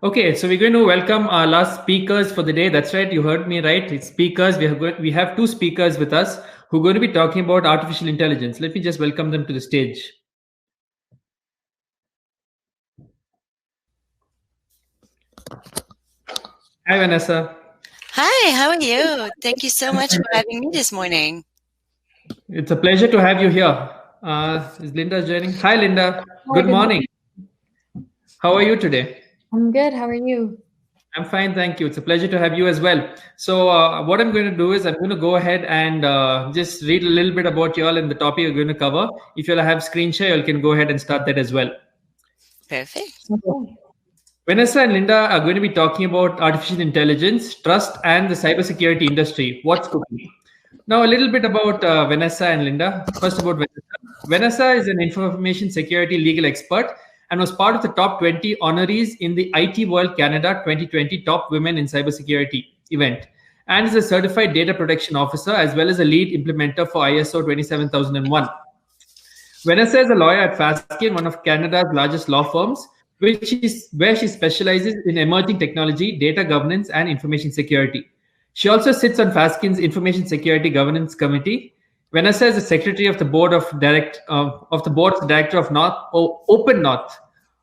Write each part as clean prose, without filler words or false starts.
Okay, so we're going to welcome our last speakers for the day. That's right, you heard me right. It's speakers. We have two speakers with us who are going to be talking about artificial intelligence. Let me just welcome them to the stage. Hi, Vanessa. Hi, how are you? Thank you so much for having me this morning. It's a pleasure to have you here. Is Linda joining? Hi, Linda. Good morning. How are you today? I'm good. How are you? I'm fine, thank you. It's a pleasure to have you as well. So, what I'm going to do is I'm going to go ahead and just read a little bit about you all and the topic we're going to cover. If you'll have screen share, you can go ahead and start that as well. Perfect. Okay. Vanessa and Linda are going to be talking about artificial intelligence, trust, and the cybersecurity industry. What's cooking? Now, a little bit about Vanessa and Linda. First, about Vanessa. Vanessa is an information security legal expert and was part of the top 20 honorees in the IT World Canada 2020 Top Women in Cybersecurity event, and is a certified data protection officer as well as a lead implementer for ISO 27001. Vanessa is a lawyer at Fasken, one of Canada's largest law firms, where she specializes in emerging technology, data governance, and information security. She also sits on Fasken's Information Security Governance Committee. Vanessa is the secretary of the board of director of OpenNorth,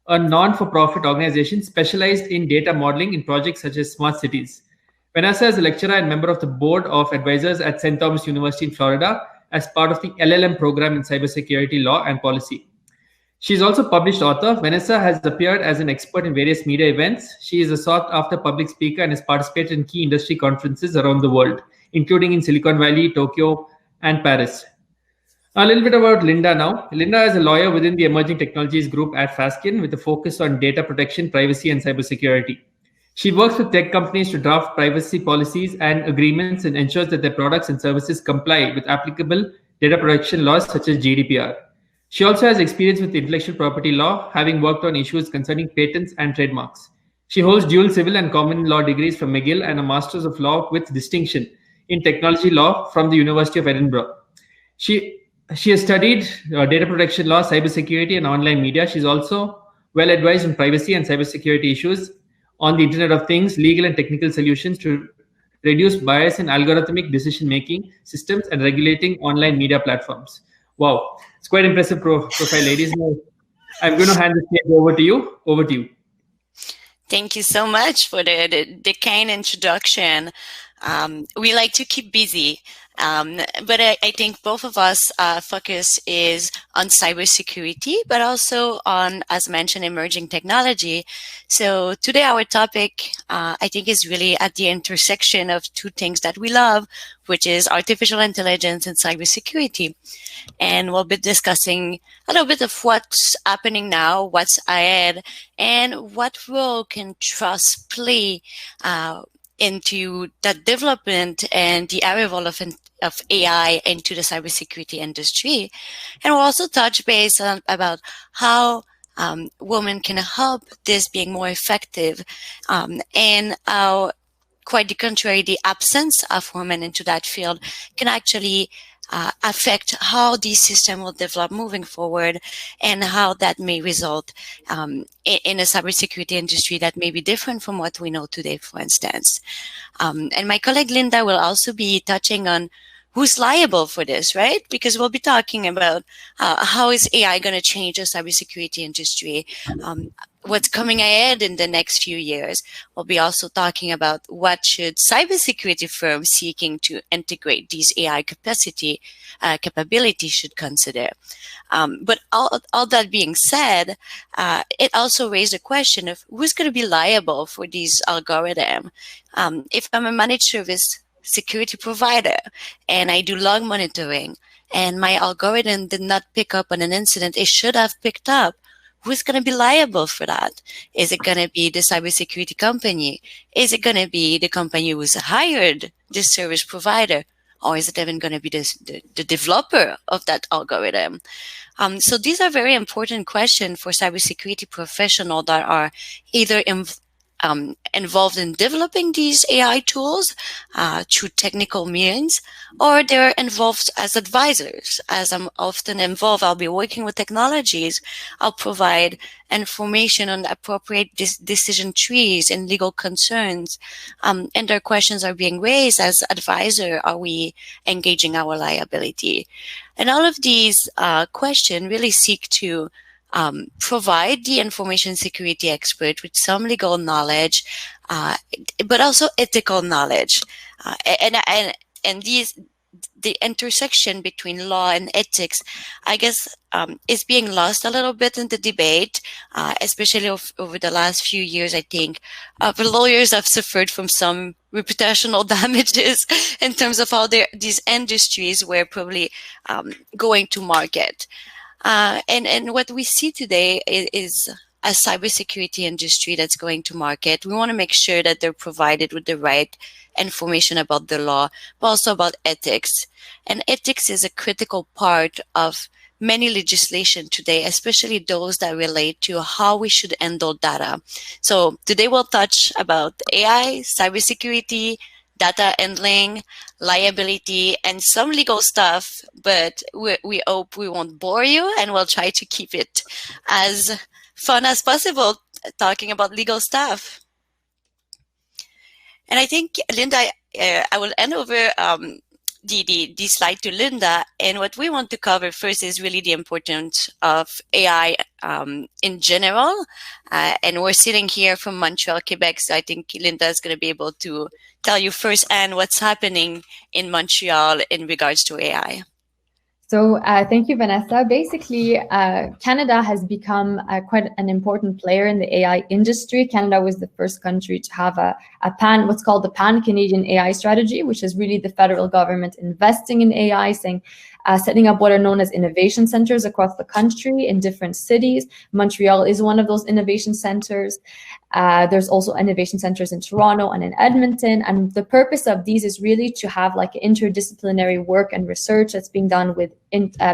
a non-for-profit organization specialized in data modeling in projects such as smart cities. Vanessa is a lecturer and member of the board of advisors at St. Thomas University in Florida as part of the LL.M program in cybersecurity law and policy. She is also a published author. Vanessa has appeared as an expert in various media events. She is a sought-after public speaker and has participated in key industry conferences around the world, including in Silicon Valley, Tokyo, and Paris. A little bit about Linda now. Linda is a lawyer within the Emerging Technologies Group at Fasken with a focus on data protection, privacy, and cybersecurity. She works with tech companies to draft privacy policies and agreements and ensures that their products and services comply with applicable data protection laws such as GDPR. She also has experience with intellectual property law, having worked on issues concerning patents and trademarks. She holds dual civil and common law degrees from McGill and a Master's of Law with distinction in technology law from the University of Edinburgh. She she has studied data protection law, cybersecurity, and online media. She's also well advised on privacy and cybersecurity issues on the Internet of Things, legal and technical solutions to reduce bias in algorithmic decision making systems and regulating online media platforms. Wow, it's quite impressive profile, ladies. Now, I'm going to hand the stage over to you. Over to you. Thank you so much for the kind introduction. We like to keep busy, but I think both of us focus is on cybersecurity, but also on, as mentioned, emerging technology. So today our topic, I think, is really at the intersection of two things that we love, which is artificial intelligence and cybersecurity. And we'll be discussing a little bit of what's happening now, what's ahead, and what role can trust play into that development and the arrival of AI into the cybersecurity industry. And we'll also touch base on about how women can help this being more effective, and how, quite the contrary, the absence of women into that field can actually affect how the system will develop moving forward, and how that may result in a cybersecurity industry that may be different from what we know today, for instance. And my colleague Linda will also be touching on who's liable for this, right? Because we'll be talking about how is AI going to change the cybersecurity industry, what's coming ahead in the next few years. We'll be also talking about what should cybersecurity firms seeking to integrate these AI capabilities should consider. But all that being said, it also raised a question of who's going to be liable for these algorithms. If I'm a managed service security provider and I do log monitoring and my algorithm did not pick up on an incident it should have picked up, who's going to be liable for that? Is it going to be the cybersecurity company? Is it going to be the company who's hired this service provider? Or is it even going to be the developer of that algorithm? So these are very important questions for cybersecurity professionals that are either involved in developing these AI tools through technical means, or they're involved as advisors. As I'm often involved, I'll be working with technologies. I'll provide information on appropriate decision trees and legal concerns. And their questions are being raised as advisor. Are we engaging our liability? And all of these questions really seek to provide the information security expert with some legal knowledge, but also ethical knowledge. And the intersection between law and ethics, I guess, is being lost a little bit in the debate, especially over the last few years. I think the lawyers have suffered from some reputational damages in terms of how these industries were probably going to market. And what we see today is a cybersecurity industry that's going to market. We want to make sure that they're provided with the right information about the law, but also about ethics. And ethics is a critical part of many legislation today, especially those that relate to how we should handle data. So today we'll touch about AI, cybersecurity, data handling, liability, and some legal stuff, but we hope we won't bore you, and we'll try to keep it as fun as possible talking about legal stuff. And I think, Linda, I will hand over the slide to Linda. And what we want to cover first is really the importance of AI in general. And we're sitting here from Montreal, Quebec, so I think Linda is going to be able to tell you firsthand what's happening in Montreal in regards to AI. So thank you, Vanessa. Basically, Canada has become quite an important player in the AI industry. Canada was the first country to have what's called the Pan-Canadian AI strategy, which is really the federal government investing in AI, setting up what are known as innovation centers across the country in different cities. Montreal is one of those innovation centers. There's also innovation centers in Toronto and in Edmonton. And the purpose of these is really to have like interdisciplinary work and research that's being done with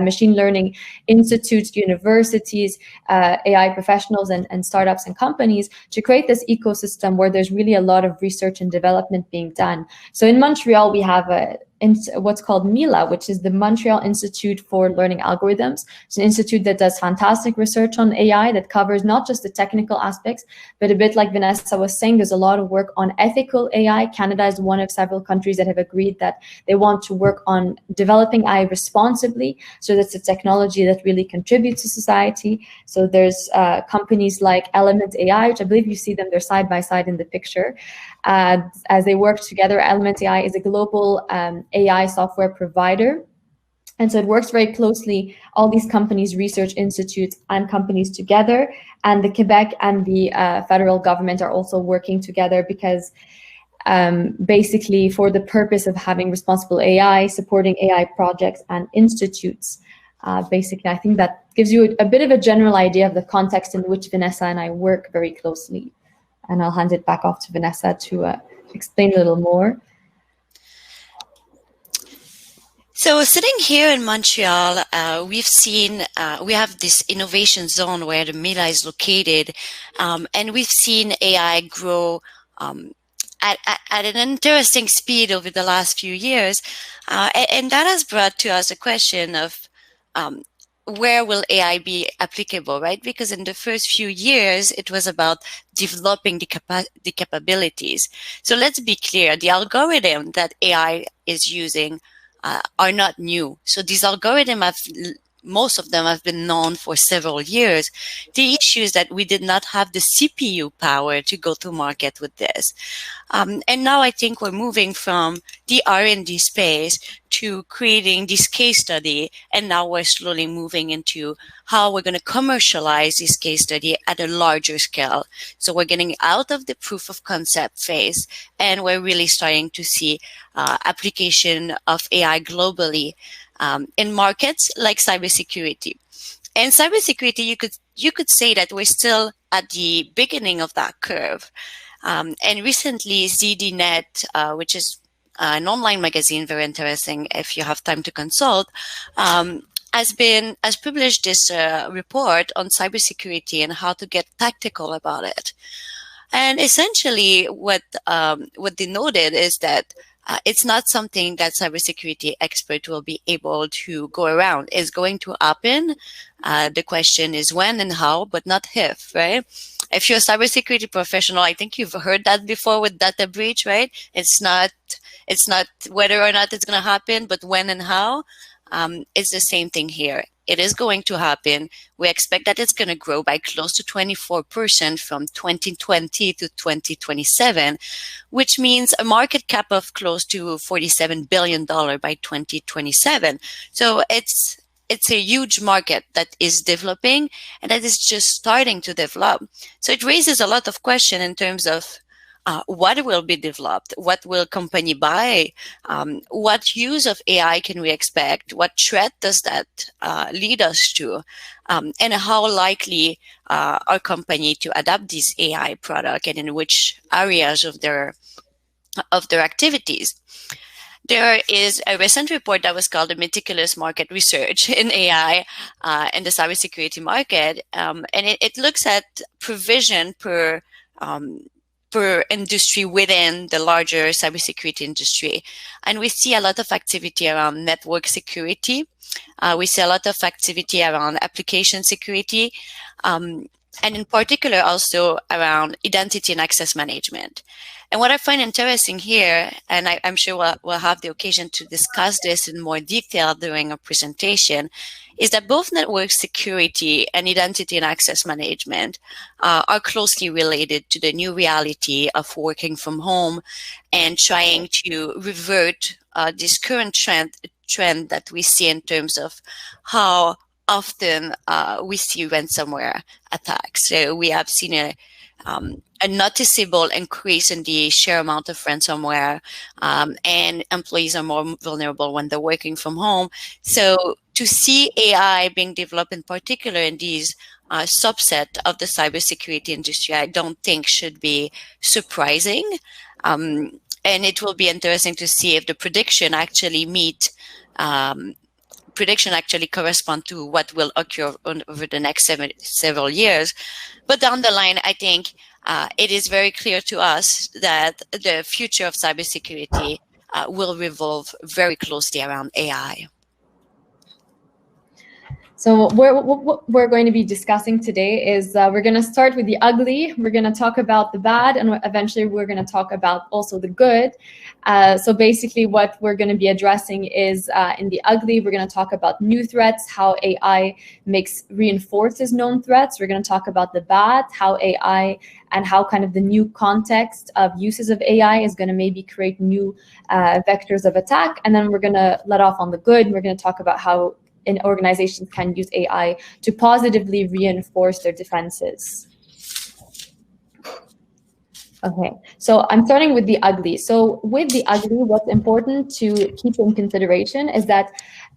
machine learning institutes, universities, AI professionals, and startups and companies to create this ecosystem where there's really a lot of research and development being done. So in Montreal, we have what's called MILA, which is the Montreal Institute for Learning Algorithms. It's an institute that does fantastic research on AI that covers not just the technical aspects, but a bit like Vanessa was saying, there's a lot of work on ethical AI. Canada is one of several countries that have agreed that they want to work on developing AI responsibly. So that's a technology that really contributes to society. So there's companies like Element AI, which I believe you see them, they're side by side in the picture. As they work together, Element AI is a global AI software provider. And so it works very closely, all these companies, research institutes, and companies together. And the Quebec and the federal government are also working together because basically for the purpose of having responsible AI, supporting AI projects and institutes. Basically, I think that gives you a bit of a general idea of the context in which Vanessa and I work very closely. And I'll hand it back off to Vanessa to explain a little more. So sitting here in Montreal, we've seen, we have this innovation zone where the MILA is located, and we've seen AI grow at an interesting speed over the last few years. And that has brought to us a question of where will AI be applicable, right? Because in the first few years, it was about developing the capabilities. So let's be clear, the algorithm that AI is using are not new. So these algorithms most of them have been known for several years. The issue is that we did not have the CPU power to go to market with this. And now I think we're moving from the R&D space to creating this case study. And now we're slowly moving into how we're going to commercialize this case study at a larger scale. So we're getting out of the proof of concept phase, and we're really starting to see application of AI globally in markets like cybersecurity. And cybersecurity, you could say that we're still at the beginning of that curve. And recently, ZDNet, which is an online magazine, very interesting if you have time to consult, has published this report on cybersecurity and how to get tactical about it. And essentially, what they noted is that it's not something that cybersecurity expert will be able to go around. It's going to happen. The question is when and how, but not if, right? If you're a cybersecurity professional, I think you've heard that before with data breach, right? It's not whether or not it's going to happen, but when and how. It's the same thing here. It is going to happen. We expect that it's going to grow by close to 24% from 2020 to 2027, which means a market cap of close to $47 billion by 2027. So it's a huge market that is developing and that is just starting to develop. So it raises a lot of questions in terms of what will be developed, what will company buy, what use of AI can we expect, what threat does that lead us to, and how likely are company to adapt this AI product and in which areas of their activities. There is a recent report that was called the Meticulous Market Research in AI and the cybersecurity market, and it looks at provision per industry within the larger cybersecurity industry. And we see a lot of activity around network security. We see a lot of activity around application security, and in particular also around identity and access management. And what I find interesting here, and I'm sure we'll have the occasion to discuss this in more detail during our presentation, is that both network security and identity and access management are closely related to the new reality of working from home and trying to revert this current trend that we see in terms of how often we see ransomware attacks. So we have seen a noticeable increase in the sheer amount of ransomware, and employees are more vulnerable when they're working from home. So to see AI being developed in particular in these subset of the cybersecurity industry, I don't think should be surprising. And it will be interesting to see if the prediction actually correspond to what will occur over the next several years. But down the line, I think it is very clear to us that the future of cybersecurity will revolve very closely around AI. So what we're going to be discussing today is we're going to start with the ugly, we're going to talk about the bad, and eventually we're going to talk about also the good. So basically what we're going to be addressing is in the ugly, we're going to talk about new threats, how AI reinforces known threats. We're going to talk about the bad, how AI and how kind of the new context of uses of AI is going to maybe create new vectors of attack. And then we're going to let off on the good, and we're going to talk about how organizations can use AI to positively reinforce their defenses. Okay, so I'm starting with the ugly. So with the ugly, what's important to keep in consideration is that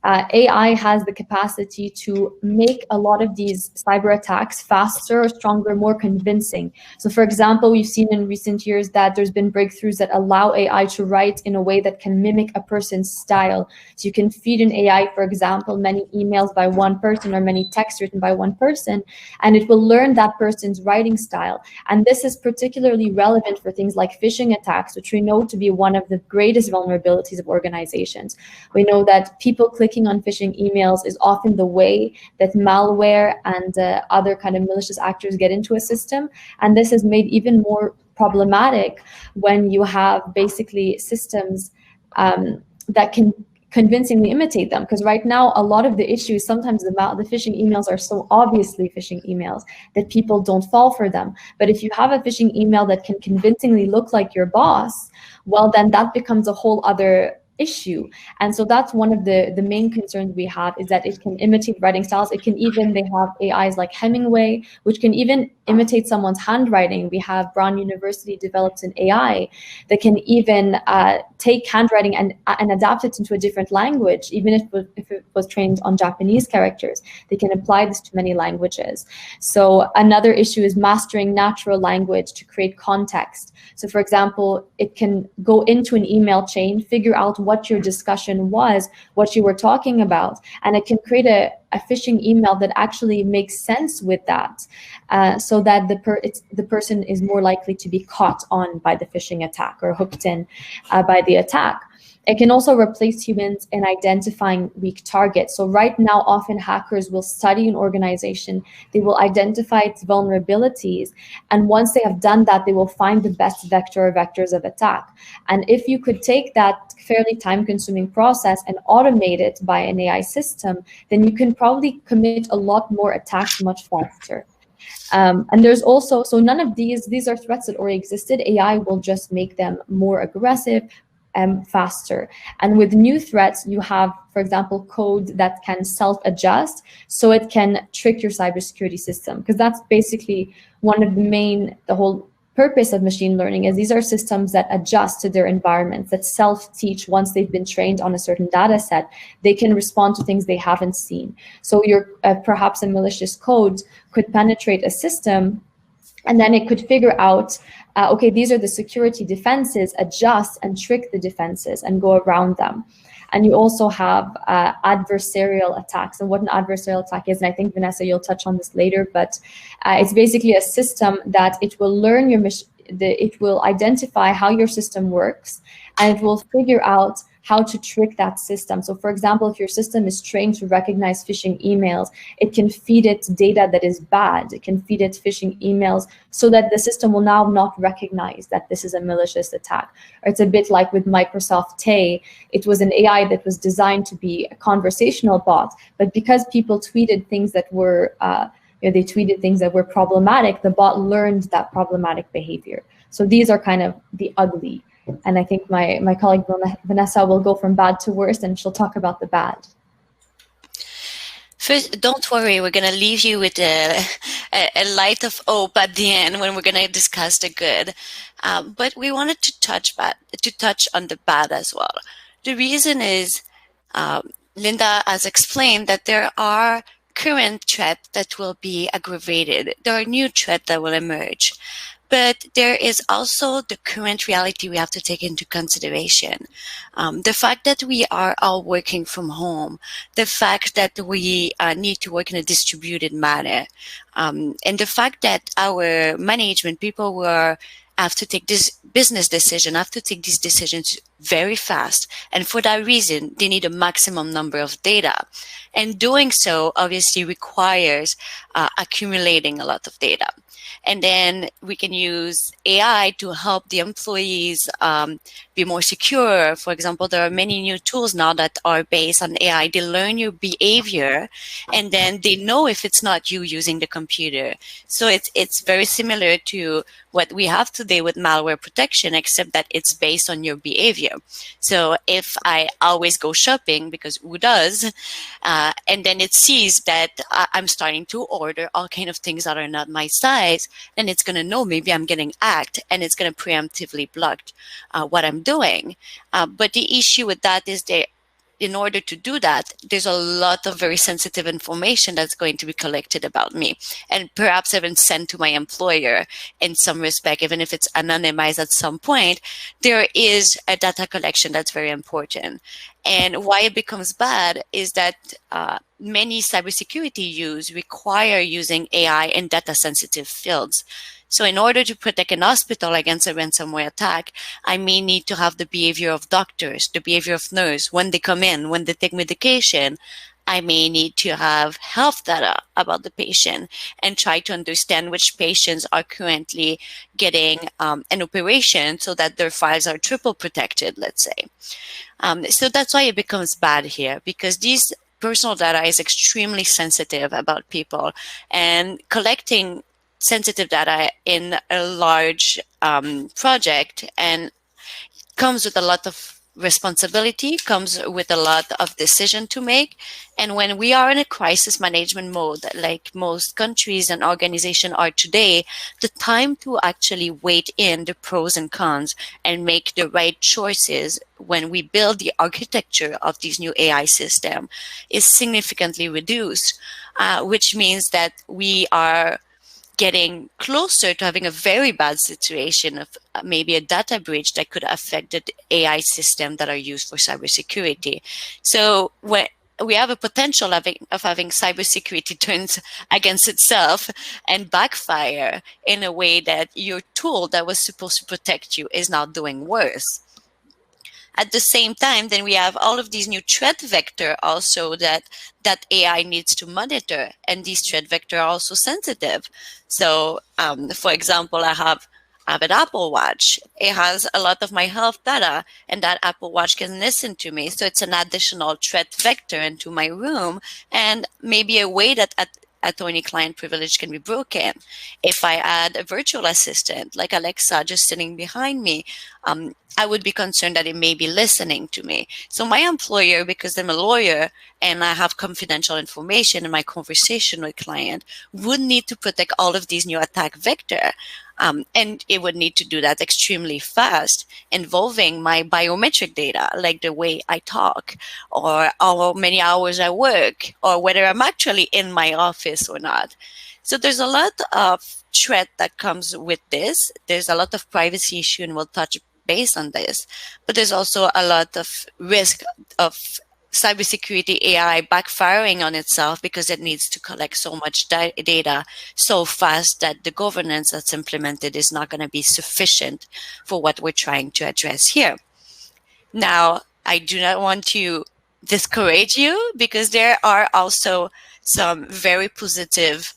AI has the capacity to make a lot of these cyber attacks faster, stronger, more convincing. So for example, we've seen in recent years that there's been breakthroughs that allow AI to write in a way that can mimic a person's style. So you can feed an AI, for example, many emails by one person or many texts written by one person, and it will learn that person's writing style. And this is particularly relevant for things like phishing attacks, which we know to be one of the greatest vulnerabilities of organizations. We know that people clicking on phishing emails is often the way that malware and other kind of malicious actors get into a system. And this is made even more problematic when you have basically systems that can convincingly imitate them. Because right now, a lot of the issues, sometimes the phishing emails are so obviously phishing emails that people don't fall for them. But if you have a phishing email that can convincingly look like your boss, well, then that becomes a whole other issue. And so that's one of the main concerns we have, is that it can imitate writing styles. It can even, they have AIs like Hemingway, which can even imitate someone's handwriting. We have Brown University developed an AI that can even take handwriting and adapt it into a different language, even if it was trained on Japanese characters. They can apply this to many languages. So another issue is mastering natural language to create context. So for example, it can go into an email chain, figure out what what your discussion was, what you were talking about, and it can create a phishing email that actually makes sense with that, so that the person is more likely to be caught on by the phishing attack or hooked in by the attack. It can also replace humans in identifying weak targets. So right now, often hackers will study an organization, they will identify its vulnerabilities, and once they have done that, they will find the best vector or vectors of attack. And if you could take that fairly time-consuming process and automate it by an AI system, then you can probably commit a lot more attacks much faster. And there's also, so none of these are threats that already existed. AI will just make them more aggressive, faster. And with new threats, you have, for example, code that can self-adjust, so it can trick your cybersecurity system. Because that's basically one of the whole purpose of machine learning is these are systems that adjust to their environments, that self-teach once they've been trained on a certain data set. They can respond to things they haven't seen. So your perhaps a malicious code could penetrate a system, and then it could figure out, okay, these are the security defenses, adjust and trick the defenses and go around them. And you also have adversarial attacks. And what an adversarial attack is, and I think, Vanessa, you'll touch on this later, but it's basically a system that it will learn it will identify how your system works, and it will figure out how to trick that system. So for example, if your system is trained to recognize phishing emails, it can feed it data that is bad. It can feed it phishing emails so that the system will now not recognize that this is a malicious attack. Or it's a bit like with Microsoft Tay. It was an AI that was designed to be a conversational bot, but because people tweeted things that were, they tweeted things that were problematic, the bot learned that problematic behavior. So these are kind of the ugly. And I think my colleague Vanessa will go from bad to worse, and she'll talk about the bad. First, don't worry, we're going to leave you with a light of hope at the end when we're going to discuss the good. But we wanted to touch on the bad as well. The reason is, Linda has explained that there are current threats that will be aggravated. There are new threats that will emerge. But there is also the current reality we have to take into consideration. The fact that we are all working from home, the fact that we need to work in a distributed manner, and the fact that our management, people who have to take this business decision, have to take these decisions very fast. And for that reason, they need a maximum number of data. And doing so obviously requires accumulating a lot of data. And then we can use AI to help the employees be more secure. For example, there are many new tools now that are based on AI. They learn your behavior, and then they know if it's not you using the computer. So it's very similar to what we have today with malware protection, except that it's based on your behavior. So if I always go shopping, because who does, and then it sees that I'm starting to order all kind of things that are not my size, then it's going to know maybe I'm getting hacked, and it's going to preemptively block what I'm doing. But the issue with that is that in order to do that, there's a lot of very sensitive information that's going to be collected about me, and perhaps even sent to my employer in some respect, even if it's anonymized at some point. There is a data collection that's very important. And why it becomes bad is that many cybersecurity use require using AI in data-sensitive fields. So in order to protect an hospital against a ransomware attack, I may need to have the behavior of doctors, the behavior of nurses, when they come in, when they take medication. I may need to have health data about the patient and try to understand which patients are currently getting an operation so that their files are triple protected, let's say. So that's why it becomes bad here, because these personal data is extremely sensitive about people, and collecting sensitive data in a large project and comes with a lot of responsibility, comes with a lot of decision to make. And when we are in a crisis management mode, like most countries and organizations are today, the time to actually weigh in the pros and cons and make the right choices when we build the architecture of these new AI system is significantly reduced, which means that we are getting closer to having a very bad situation of maybe a data breach that could affect the AI system that are used for cybersecurity. So when we have a potential of having cybersecurity turns against itself and backfire in a way that your tool that was supposed to protect you is now doing worse. At the same time, then we have all of these new threat vector also that AI needs to monitor, and these threat vector are also sensitive. So, for example, I have an Apple Watch. It has a lot of my health data, and that Apple Watch can listen to me. So it's an additional threat vector into my room, and maybe a way that attorney-client privilege can be broken. If I add a virtual assistant like Alexa just sitting behind me, I would be concerned that it may be listening to me. So my employer, because I'm a lawyer and I have confidential information in my conversation with client, would need to protect all of these new attack vector. And it would need to do that extremely fast, involving my biometric data, like the way I talk, or how many hours I work, or whether I'm actually in my office or not. So there's a lot of threat that comes with this. There's a lot of privacy issue, and we'll touch base on this. But there's also a lot of risk of cybersecurity AI backfiring on itself because it needs to collect so much data so fast that the governance that's implemented is not going to be sufficient for what we're trying to address here. Now, I do not want to discourage you, because there are also some very positive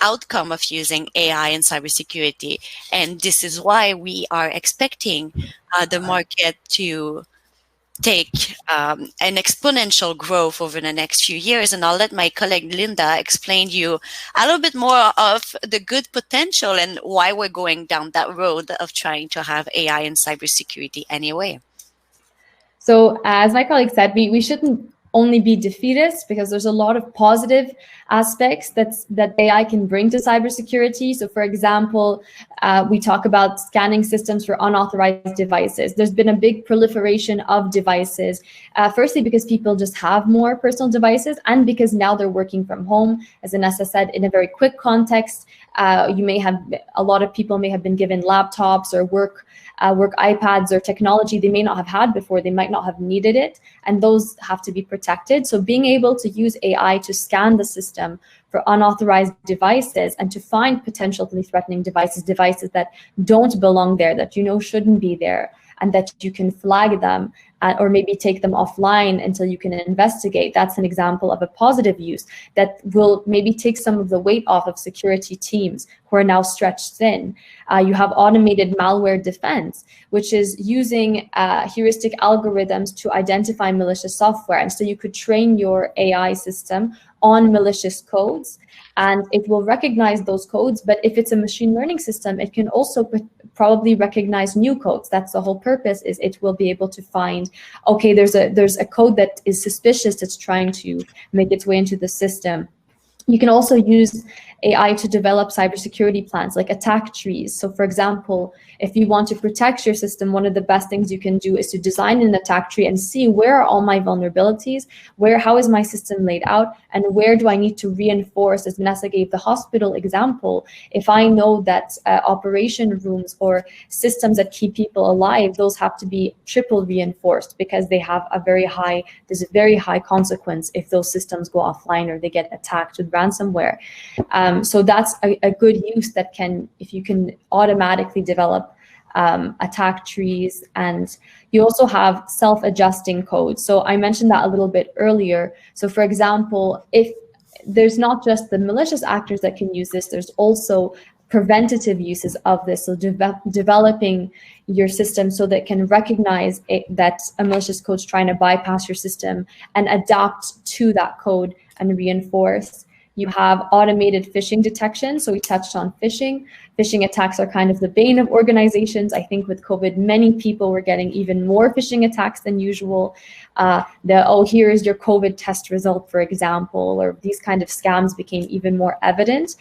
outcome of using AI in cybersecurity. And this is why we are expecting the market to take an exponential growth over the next few years. And I'll let my colleague Linda explain to you a little bit more of the good potential and why we're going down that road of trying to have AI in cybersecurity anyway. So as my colleague said, we shouldn't only be defeatist, because there's a lot of positive aspects that AI can bring to cybersecurity. So for example, we talk about scanning systems for unauthorized devices. There's been a big proliferation of devices, firstly because people just have more personal devices, and because now they're working from home, as Vanessa said, in a very quick context. You may have, a lot of people may have been given laptops or work iPads or technology they may not have had before. They might not have needed it, and those have to be protected. So being able to use AI to scan the system for unauthorized devices and to find potentially threatening devices that don't belong there, that you know shouldn't be there, and that you can flag them or maybe take them offline until you can investigate. That's an example of a positive use that will maybe take some of the weight off of security teams who are now stretched thin. You have automated malware defense, which is using heuristic algorithms to identify malicious software. And so you could train your AI system on malicious codes, and it will recognize those codes. But if it's a machine learning system, it can also probably recognize new codes. That's the whole purpose, is it will be able to find, okay, there's a code that is suspicious that's trying to make its way into the system. You can also use AI to develop cybersecurity plans, like attack trees. So for example, if you want to protect your system, one of the best things you can do is to design an attack tree and see where are all my vulnerabilities, how is my system laid out, and where do I need to reinforce, as Vanessa gave the hospital example. If I know that operation rooms or systems that keep people alive, those have to be triple reinforced, because they have there's a very high consequence if those systems go offline or they get attacked with ransomware. So that's a good use that if you can automatically develop attack trees. And you also have self-adjusting codes. So I mentioned that a little bit earlier. So for example, if there's not just the malicious actors that can use this, there's also preventative uses of this. So developing your system so that it can recognize that a malicious code's trying to bypass your system and adapt to that code and reinforce. You have automated phishing detection. So we touched on phishing. Phishing attacks are kind of the bane of organizations. I think with COVID, many people were getting even more phishing attacks than usual. Here is your COVID test result, for example, or these kind of scams became even more evident.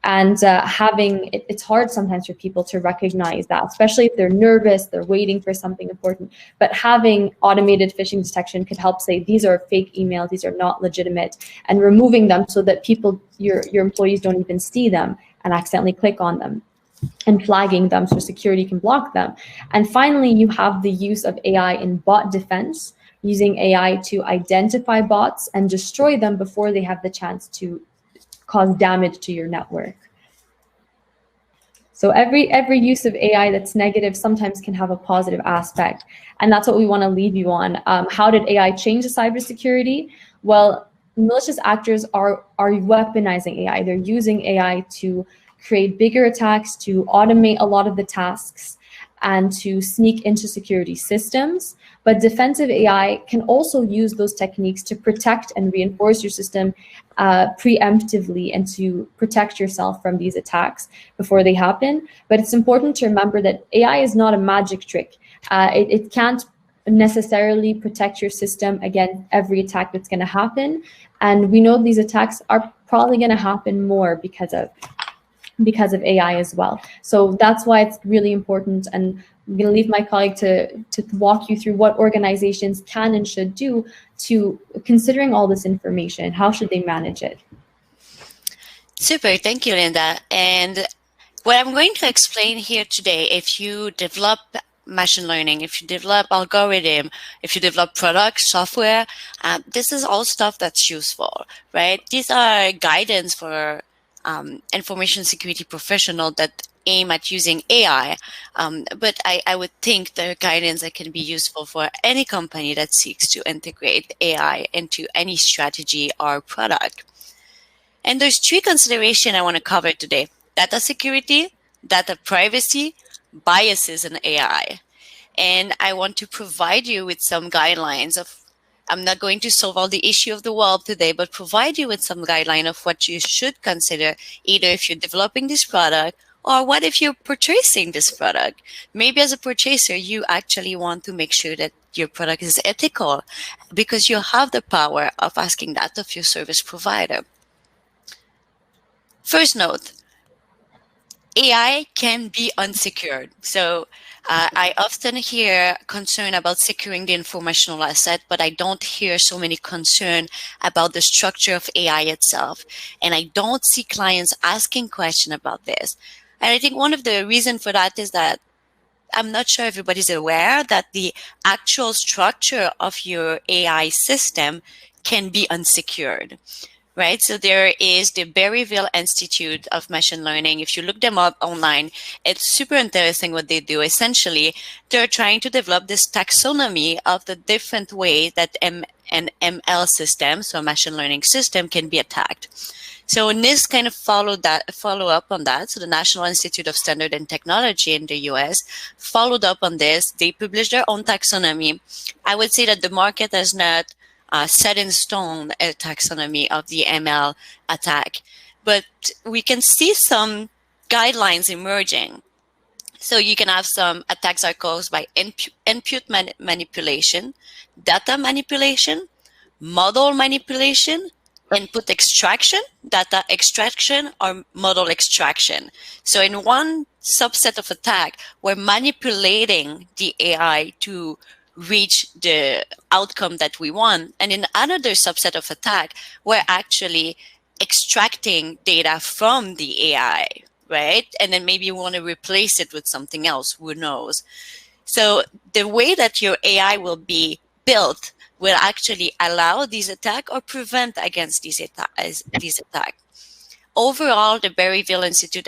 And it's hard sometimes for people to recognize that, especially if they're nervous, they're waiting for something important. But having automated phishing detection could help say, these are fake emails, these are not legitimate, and removing them so that your employees don't even see them, and accidentally click on them, and flagging them so security can block them. And finally, you have the use of AI in bot defense, using AI to identify bots and destroy them before they have the chance to cause damage to your network. So every use of AI that's negative sometimes can have a positive aspect. And that's what we want to leave you on. How did AI change the cybersecurity? Well, malicious actors are weaponizing AI. They're using AI to create bigger attacks, to automate a lot of the tasks, and to sneak into security systems. But defensive AI can also use those techniques to protect and reinforce your system preemptively, and to protect yourself from these attacks before they happen. But it's important to remember that AI is not a magic trick. It can't necessarily protect your system against every attack that's going to happen. And we know these attacks are probably going to happen more because of AI as well. So that's why it's really important. And I'm going to leave my colleague to walk you through what organizations can and should do to considering all this information. How should they manage it? Super, thank you, Linda. And what I'm going to explain here today, if you develop machine learning, if you develop algorithm, if you develop products, software, this is all stuff that's useful, right? These are guidance for information security professional that aim at using AI, but I would think they're guidance that can be useful for any company that seeks to integrate AI into any strategy or product. And there's three considerations I want to cover today: data security, data privacy, biases in AI. And I want to provide you with some guidelines of, I'm not going to solve all the issue of the world today, but provide you with some guideline of what you should consider, either if you're developing this product or what if you're purchasing this product. Maybe as a purchaser, you actually want to make sure that your product is ethical because you have the power of asking that of your service provider. First note, AI can be unsecured. So I often hear concern about securing the informational asset, but I don't hear so many concern about the structure of AI itself. And I don't see clients asking questions about this. And I think one of the reasons for that is that I'm not sure everybody's aware that the actual structure of your AI system can be unsecured. Right, so there is the Berryville Institute of Machine Learning. If you look them up online, it's super interesting what they do. Essentially, they're trying to develop this taxonomy of the different ways that an ML system, so a machine learning system, can be attacked. So NIST kind of follow up on that. So the National Institute of Standard and Technology in the US followed up on this. They published their own taxonomy. I would say that the market has not set in stone a taxonomy of the ML attack, but we can see some guidelines emerging. So you can have some attacks are caused by input manipulation, data manipulation, model manipulation, input extraction, data extraction, or model extraction. So in one subset of attack, we're manipulating the AI to reach the outcome that we want. And in another subset of attack, we're actually extracting data from the AI, right? And then maybe you want to replace it with something else, who knows? So the way that your AI will be built will actually allow these attacks or prevent against these attacks. Overall, the Berryville Institute,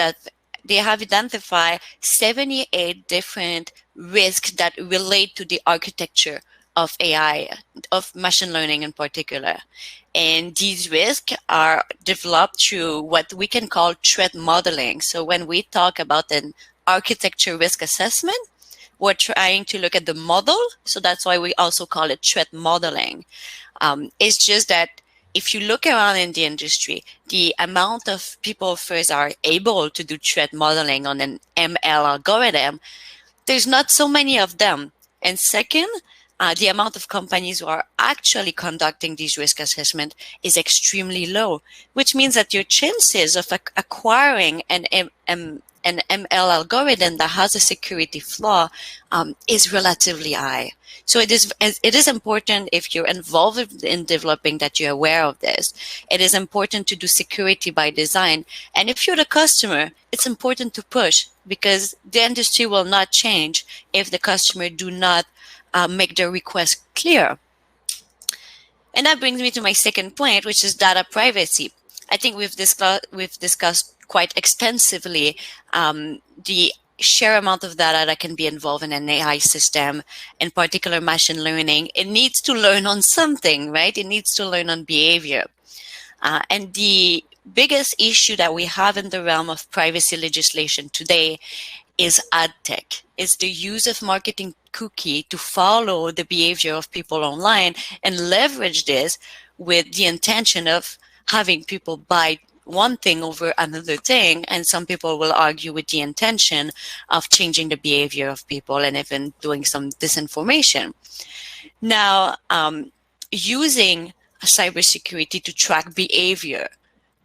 they have identified 78 different risks that relate to the architecture of AI, of machine learning in particular. And these risks are developed through what we can call threat modeling. So when we talk about an architecture risk assessment, we're trying to look at the model. So that's why we also call it threat modeling. It's just that if you look around in the industry, the amount of people first are able to do threat modeling on an ML algorithm, there's not so many of them. And second, the amount of companies who are actually conducting these risk assessment is extremely low, which means that your chances of acquiring an ML algorithm that has a security flaw is relatively high. So it is important, if you're involved in developing, that you're aware of this. It is important to do security by design. And if you're the customer, it's important to push, because the industry will not change if the customer do not make their request clear. And that brings me to my second point, which is data privacy. I think we've discussed quite extensively the sheer amount of data that can be involved in an AI system, in particular machine learning. It needs to learn on something, right? It needs to learn on behavior. And the biggest issue that we have in the realm of privacy legislation today is ad tech, is the use of marketing cookie to follow the behavior of people online and leverage this with the intention of having people buy one thing over another thing. And some people will argue with the intention of changing the behavior of people and even doing some disinformation. Now, using cybersecurity to track behavior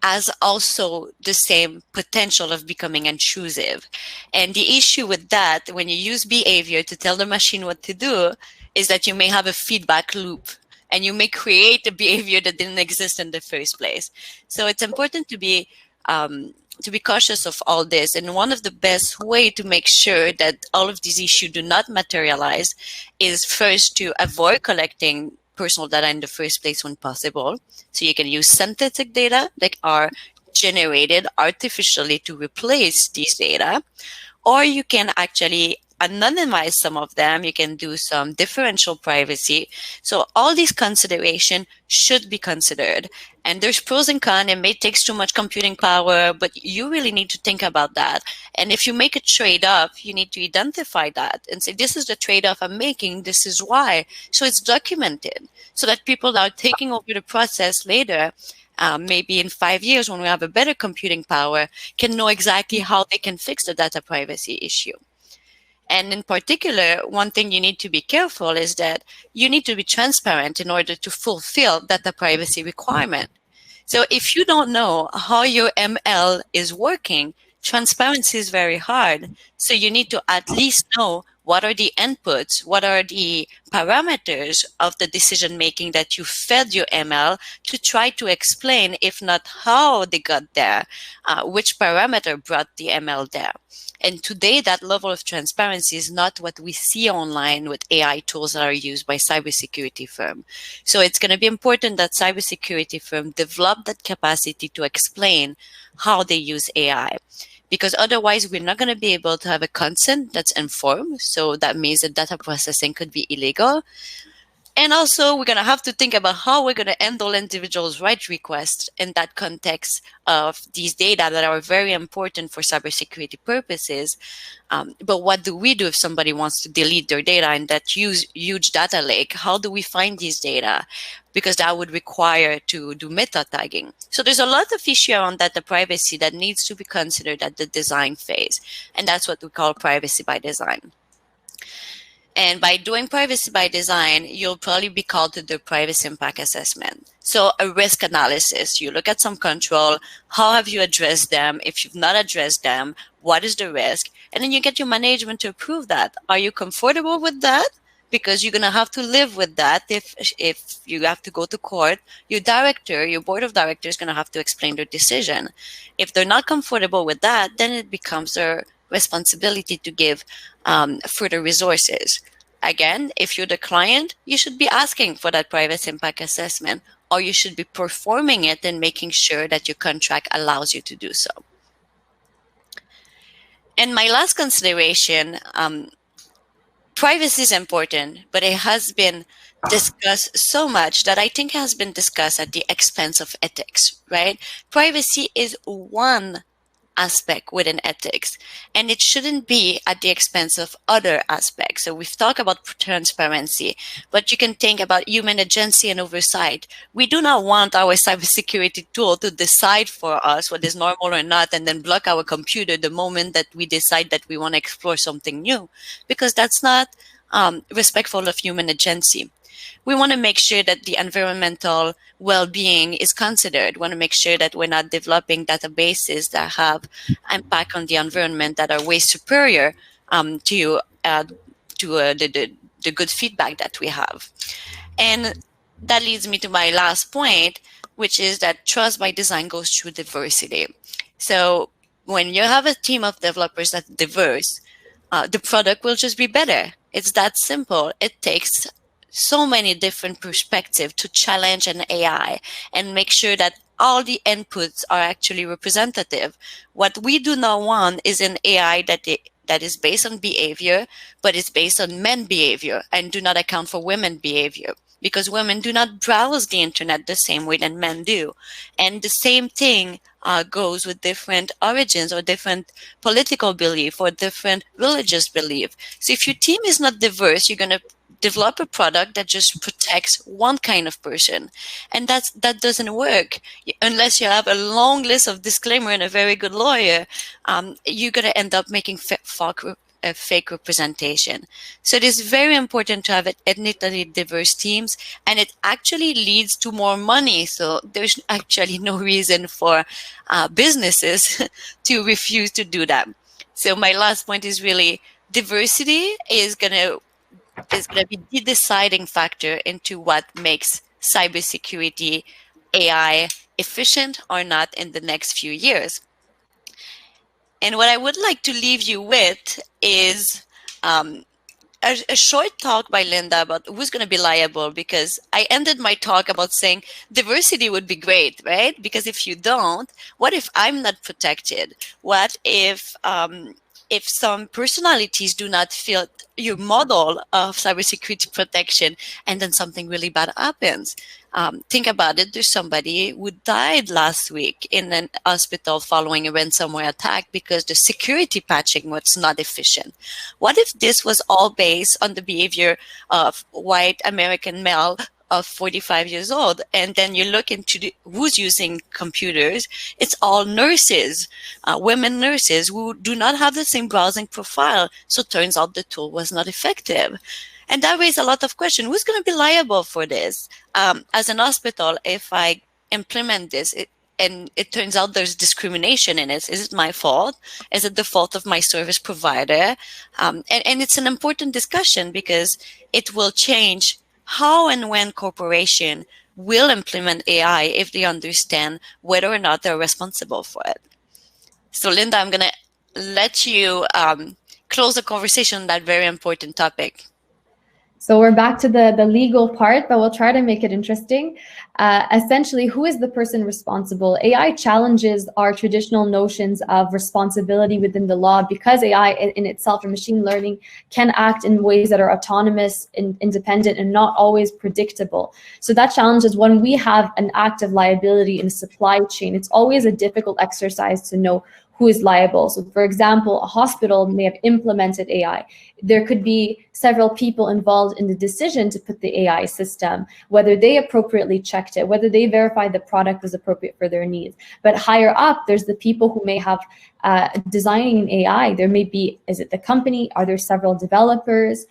has also the same potential of becoming intrusive. And the issue with that, when you use behavior to tell the machine what to do, is that you may have a feedback loop, and you may create a behavior that didn't exist in the first place. So it's important to be cautious of all this. And one of the best way to make sure that all of these issues do not materialize is first to avoid collecting personal data in the first place when possible. So you can use synthetic data that are generated artificially to replace these data, or you can actually anonymize some of them. You can do some differential privacy. So all these considerations should be considered. And there's pros and cons. It may take too much computing power, but you really need to think about that. And if you make a trade-off, you need to identify that and say, this is the trade-off I'm making, this is why. So it's documented, so that people that are taking over the process later, maybe in 5 years when we have a better computing power, can know exactly how they can fix the data privacy issue. And in particular, one thing you need to be careful is that you need to be transparent in order to fulfill data privacy requirement. So if you don't know how your ML is working, transparency is very hard. So you need to at least know what are the inputs, what are the parameters of the decision making that you fed your ML, to try to explain, if not how they got there, which parameter brought the ML there. And today, that level of transparency is not what we see online with AI tools that are used by cybersecurity firms. So it's going to be important that cybersecurity firms develop that capacity to explain how they use AI. Because otherwise, we're not going to be able to have a consent that's informed. So that means that data processing could be illegal. And also, we're going to have to think about how we're going to handle individuals' right requests in that context of these data that are very important for cybersecurity purposes. But what do we do if somebody wants to delete their data in that huge data lake? How do we find these data? Because that would require to do meta tagging. So there's a lot of issue around data privacy that needs to be considered at the design phase. And that's what we call privacy by design. And by doing privacy by design, you'll probably be called to do privacy impact assessment. So a risk analysis, you look at some control, how have you addressed them? If you've not addressed them, what is the risk? And then you get your management to approve that. Are you comfortable with that? Because you're going to have to live with that. If you have to go to court, your director, your board of directors is going to have to explain their decision. If they're not comfortable with that, then it becomes their responsibility to give further resources. Again, if you're the client, you should be asking for that privacy impact assessment, or you should be performing it and making sure that your contract allows you to do so. And my last consideration, privacy is important, but it has been discussed so much that I think has been discussed at the expense of ethics, right? Privacy is one aspect within ethics, and it shouldn't be at the expense of other aspects. So we've talked about transparency, but you can think about human agency and oversight. We do not want our cybersecurity tool to decide for us what is normal or not, and then block our computer the moment that we decide that we want to explore something new, because that's not respectful of human agency. We want to make sure that the environmental well-being is considered. We want to make sure that we're not developing databases that have impact on the environment that are way superior to the good feedback that we have. And that leads me to my last point, which is that trust by design goes through diversity. So when you have a team of developers that's diverse, the product will just be better. It's that simple. It takes so many different perspectives to challenge an AI and make sure that all the inputs are actually representative. What we do not want is an AI that is based on behavior, but is based on men behavior and do not account for women behavior, because women do not browse the internet the same way that men do. And the same thing goes with different origins or different political belief or different religious belief. So if your team is not diverse, you're going to develop a product that just protects one kind of person. And that doesn't work. Unless you have a long list of disclaimer and a very good lawyer, you're going to end up making fake representation. So it is very important to have ethnically diverse teams, and it actually leads to more money. So there's actually no reason for businesses to refuse to do that. So my last point is really diversity is going to be the deciding factor into what makes cybersecurity AI efficient or not in the next few years. And what I would like to leave you with is a short talk by Linda about who's going to be liable, because I ended my talk about saying diversity would be great, right? Because if you don't, what if I'm not protected? What if some personalities do not fit your model of cybersecurity protection and then something really bad happens? Think about it. There's somebody who died last week in an hospital following a ransomware attack because the security patching was not efficient. What if this was all based on the behavior of white American male of 45 years old, and then you look into who's using computers? It's all nurses, women nurses who do not have the same browsing profile. So it turns out the tool was not effective. And that raises a lot of questions. Who's going to be liable for this? As an hospital, if I implement this and it turns out there's discrimination in it, is it my fault? Is it the fault of my service provider? And it's an important discussion because it will change how and when corporations will implement AI if they understand whether or not they're responsible for it. So Linda, I'm going to let you close the conversation on that very important topic. So we're back to the legal part, but we'll try to make it interesting. Essentially, who is the person responsible? AI challenges our traditional notions of responsibility within the law, because AI in itself and machine learning can act in ways that are autonomous, independent, and not always predictable. So that challenges when we have an act of liability in a supply chain. It's always a difficult exercise to know who is liable. So for example, a hospital may have implemented AI. There could be several people involved in the decision to put the AI system, whether they appropriately checked it, whether they verified the product was appropriate for their needs. But higher up, there's the people who may have designing an AI. There may be, is it the company? Are there several developers?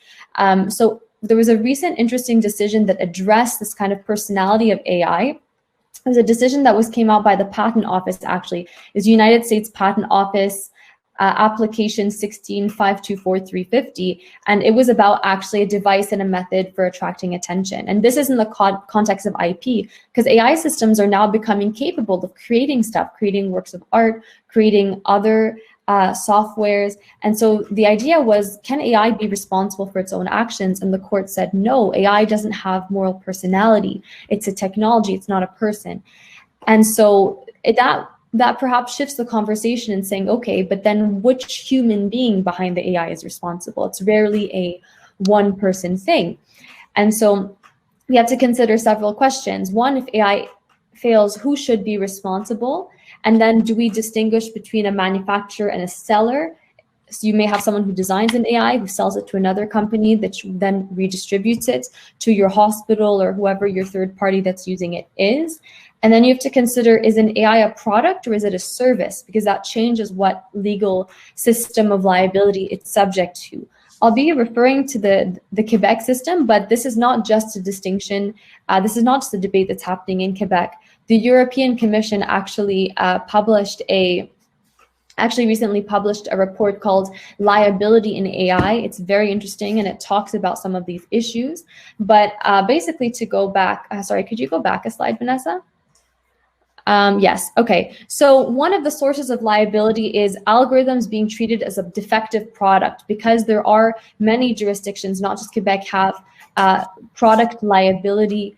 So there was a recent interesting decision that addressed this kind of personality of AI. There's a decision that came out by the Patent Office, actually, is United States Patent Office application 16-524-350, and it was about actually a device and a method for attracting attention. And this is in the context of IP, because AI systems are now becoming capable of creating stuff, creating works of art, creating other softwares. And so the idea was, can AI be responsible for its own actions? And the court said, no, AI doesn't have moral personality. It's a technology, it's not a person. And so that perhaps shifts the conversation in saying, okay, but then which human being behind the AI is responsible? It's rarely a one-person thing. And so we have to consider several questions. One, if AI fails, who should be responsible? And then do we distinguish between a manufacturer and a seller? So you may have someone who designs an AI, who sells it to another company that then redistributes it to your hospital or whoever your third party that's using it is. And then you have to consider, is an AI a product or is it a service? Because that changes what legal system of liability it's subject to. I'll be referring to the Quebec system, but this is not just a distinction. This is not just a debate that's happening in Quebec. The European Commission actually recently published a report called Liability in AI. It's very interesting, and it talks about some of these issues. But basically, to go back, sorry, could you go back a slide, Vanessa? Yes, okay. So one of the sources of liability is algorithms being treated as a defective product, because there are many jurisdictions, not just Quebec, have product liability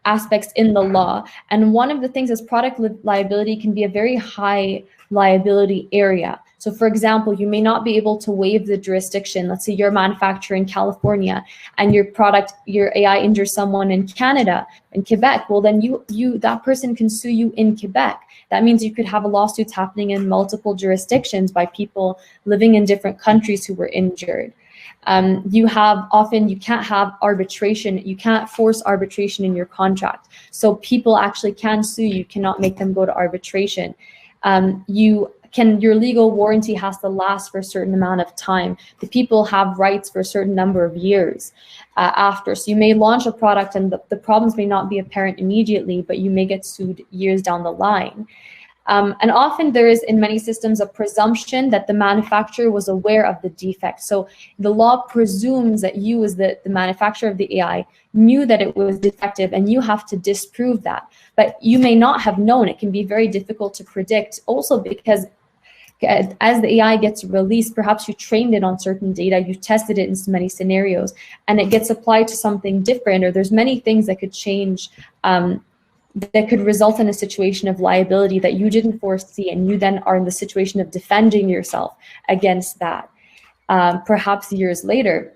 aspects in the law. And one of the things is product liability can be a very high liability area. So for example, you may not be able to waive the jurisdiction. Let's say you're a manufacturer in California and your AI injures someone in Canada, in Quebec. Well, then that person can sue you in Quebec. That means you could have lawsuits happening in multiple jurisdictions by people living in different countries who were injured. You can't have arbitration. You can't force arbitration in your contract. So people actually can sue you, cannot make them go to arbitration. Your legal warranty has to last for a certain amount of time. The people have rights for a certain number of years after. So you may launch a product and the problems may not be apparent immediately, but you may get sued years down the line. And often there is, in many systems, a presumption that the manufacturer was aware of the defect. So the law presumes that you, as the manufacturer of the AI, knew that it was defective, and you have to disprove that. But you may not have known. It can be very difficult to predict, also because as the AI gets released, perhaps you trained it on certain data, you tested it in so many scenarios, and it gets applied to something different, or there's many things that could change, that could result in a situation of liability that you didn't foresee, and you then are in the situation of defending yourself against that, perhaps years later.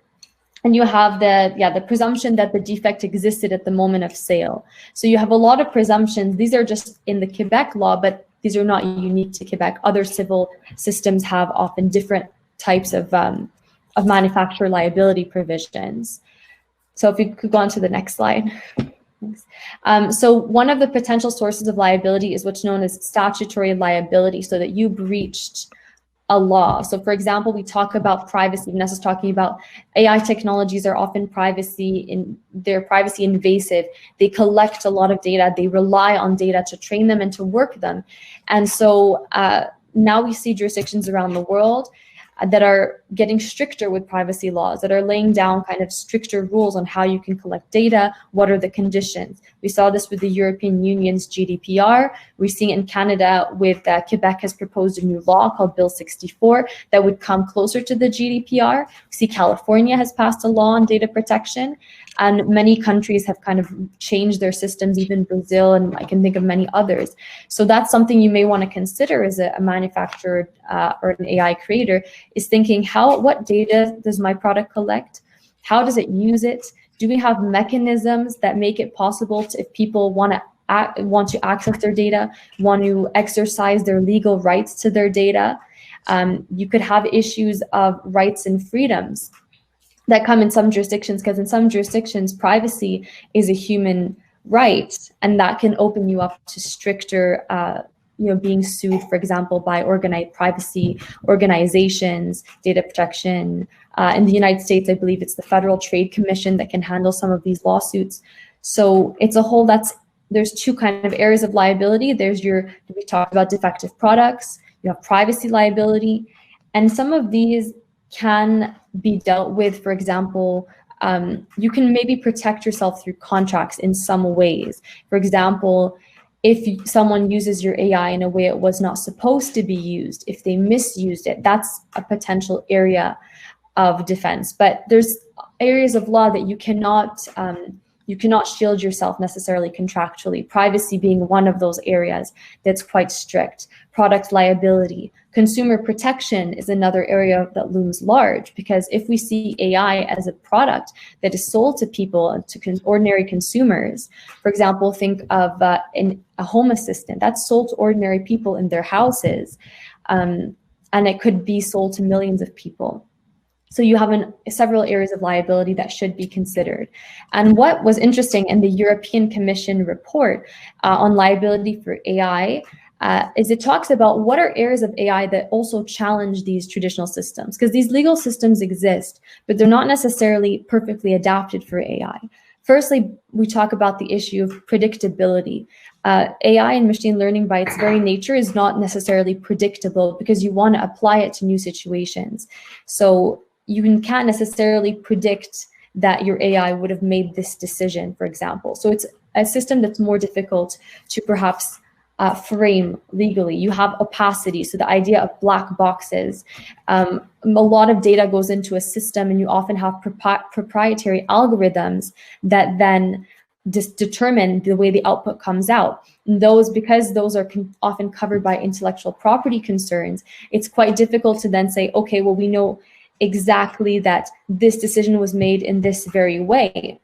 And you have the presumption that the defect existed at the moment of sale. So you have a lot of presumptions. These are just in the Quebec law, but these are not unique to Quebec. Other civil systems have often different types of manufacturer liability provisions. So if you could go on to the next slide. So one of the potential sources of liability is what's known as statutory liability, so that you breached a law. So for example, we talk about privacy. Vanessa's talking about AI technologies are often privacy invasive. They collect a lot of data. They rely on data to train them and to work them. And so now we see jurisdictions around the world that are getting stricter with privacy laws, that are laying down kind of stricter rules on how you can collect data, what are the conditions. We saw this with the European Union's GDPR. We see in Canada with Quebec has proposed a new law called Bill 64 that would come closer to the GDPR. We see California has passed a law on data protection, and many countries have kind of changed their systems, even Brazil, and I can think of many others. So that's something you may want to consider as a manufacturer or an AI creator, is thinking, what data does my product collect? How does it use it? Do we have mechanisms that make it possible to, if people want to access their data, want to exercise their legal rights to their data? You could have issues of rights and freedoms that come in some jurisdictions, because in some jurisdictions, privacy is a human right, and that can open you up to stricter being sued, for example, by organized privacy organizations, data protection. In the United States, I believe it's the Federal Trade Commission that can handle some of these lawsuits. So it's a whole, there's two kind of areas of liability. We talked about defective products, you have privacy liability, and some of these can be dealt with. For example, you can maybe protect yourself through contracts in some ways. For example, if someone uses your AI in a way it was not supposed to be used, if they misused it, that's a potential area of defense. But there's areas of law that you cannot shield yourself necessarily contractually. Privacy being one of those areas that's quite strict. Product liability. Consumer protection is another area that looms large, because if we see AI as a product that is sold to people, to ordinary consumers, for example, think of a home assistant that's sold to ordinary people in their houses, and it could be sold to millions of people. So you have several areas of liability that should be considered. And what was interesting in the European Commission report on liability for AI, is it talks about what are areas of AI that also challenge these traditional systems, because these legal systems exist, but they're not necessarily perfectly adapted for AI. Firstly, we talk about the issue of predictability. AI and machine learning by its very nature is not necessarily predictable because you want to apply it to new situations. So you can't necessarily predict that your AI would have made this decision, for example. So it's a system that's more difficult to perhaps frame legally. You have opacity, so the idea of black boxes. A lot of data goes into a system, and you often have proprietary algorithms that then determine the way the output comes out. And because those are often covered by intellectual property concerns, it's quite difficult to then say, okay, well, we know exactly that this decision was made in this very way.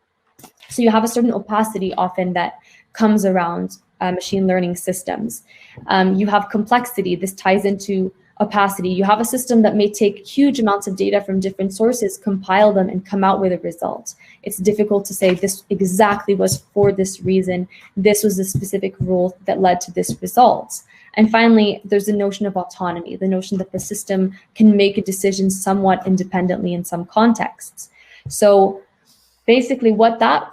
So you have a certain opacity often that comes around machine learning systems. You have complexity. This ties into opacity. You have a system that may take huge amounts of data from different sources, compile them, and come out with a result. It's difficult to say this exactly was for this reason. This was a specific rule that led to this result. And finally, there's the notion of autonomy, the notion that the system can make a decision somewhat independently in some contexts. So basically the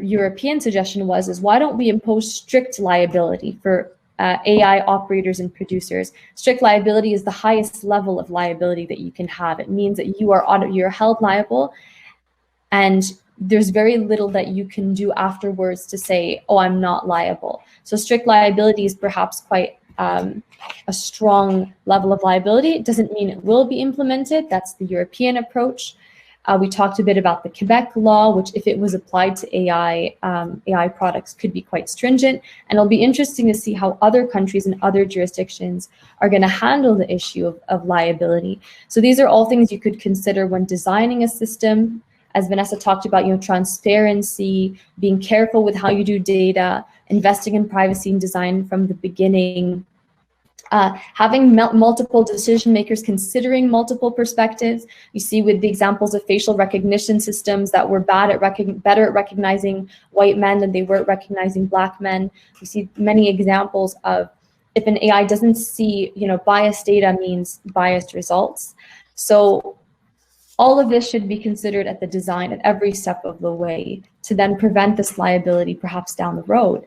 European suggestion is why don't we impose strict liability for AI operators and producers? Strict liability is the highest level of liability that you can have. It means that you're held liable, and there's very little that you can do afterwards to say, oh, I'm not liable. So strict liability is perhaps quite a strong level of liability. It doesn't mean it will be implemented. That's the European approach. We talked a bit about the Quebec law, which if it was applied to AI products could be quite stringent. And it'll be interesting to see how other countries and other jurisdictions are going to handle the issue of liability. So these are all things you could consider when designing a system. As Vanessa talked about, transparency, being careful with how you do data, investing in privacy and design from the beginning, having multiple decision makers considering multiple perspectives. You see with the examples of facial recognition systems that were better at recognizing white men than they were at recognizing black men. We see many examples of if an AI doesn't see, biased data means biased results. So all of this should be considered at the design at every step of the way to then prevent this liability perhaps down the road.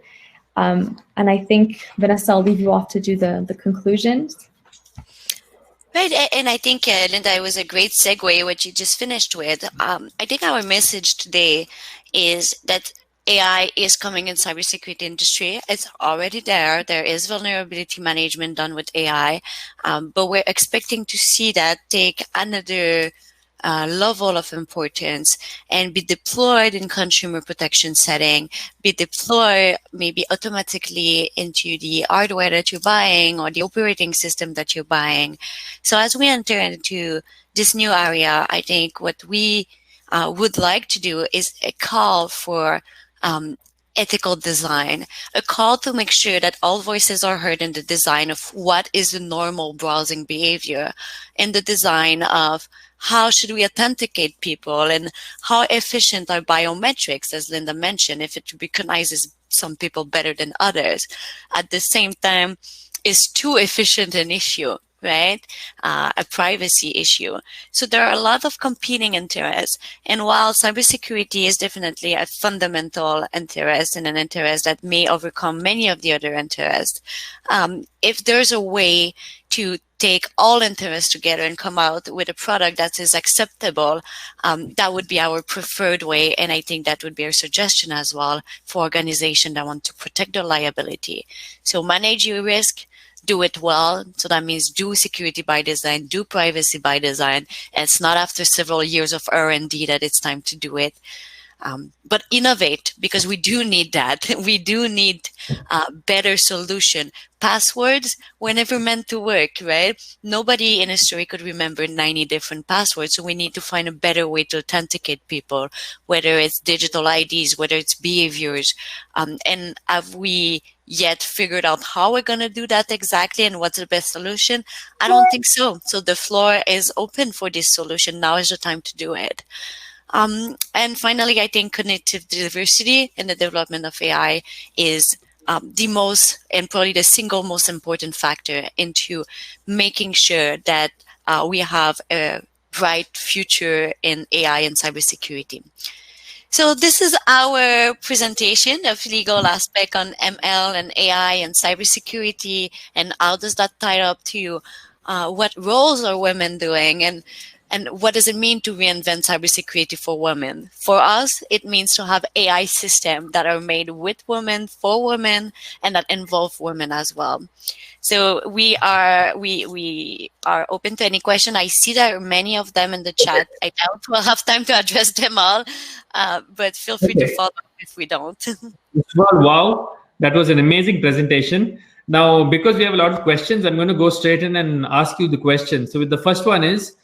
And I think, Vanessa, I'll leave you off to do the conclusions. Right, and I think, Linda, it was a great segue what you just finished with. I think our message today is that AI is coming in cybersecurity industry. It's already there. There is vulnerability management done with AI, but we're expecting to see that take another level of importance and be deployed in consumer protection setting, be deployed maybe automatically into the hardware that you're buying or the operating system that you're buying. So as we enter into this new area, I think what we would like to do is a call for ethical design, a call to make sure that all voices are heard in the design of what is the normal browsing behavior, in the design of how should we authenticate people and how efficient are biometrics, as Linda mentioned, if it recognizes some people better than others. At the same time, is too efficient an issue, right? A privacy issue. So there are a lot of competing interests. And while cybersecurity is definitely a fundamental interest and an interest that may overcome many of the other interests, if there's a way to take all interests together and come out with a product that is acceptable, that would be our preferred way. And I think that would be our suggestion as well for organizations that want to protect their liability. So manage your risk, do it well. So that means do security by design, do privacy by design. And it's not after several years of R&D that it's time to do it. But innovate, because we do need that. We do need better solution. Passwords were never meant to work, right? Nobody in history could remember 90 different passwords. So we need to find a better way to authenticate people, whether it's digital IDs, whether it's behaviors. And have we yet figured out how we're going to do that exactly and what's the best solution? I don't think so. So the floor is open for this solution. Now is the time to do it. And finally, I think cognitive diversity in the development of AI is the most and probably the single most important factor into making sure that we have a bright future in AI and cybersecurity. So this is our presentation of legal aspect on ML and AI and cybersecurity, and how does that tie up to what roles are women doing, and what does it mean to reinvent cybersecurity for women? For us, it means to have AI systems that are made with women, for women, and that involve women as well. So we are open to any question. I see there are many of them in the chat. I doubt we'll have time to address them all, but feel free to follow up if we don't. Well, wow, that was an amazing presentation. Now, because we have a lot of questions, I'm going to go straight in and ask you the question. So the first one is,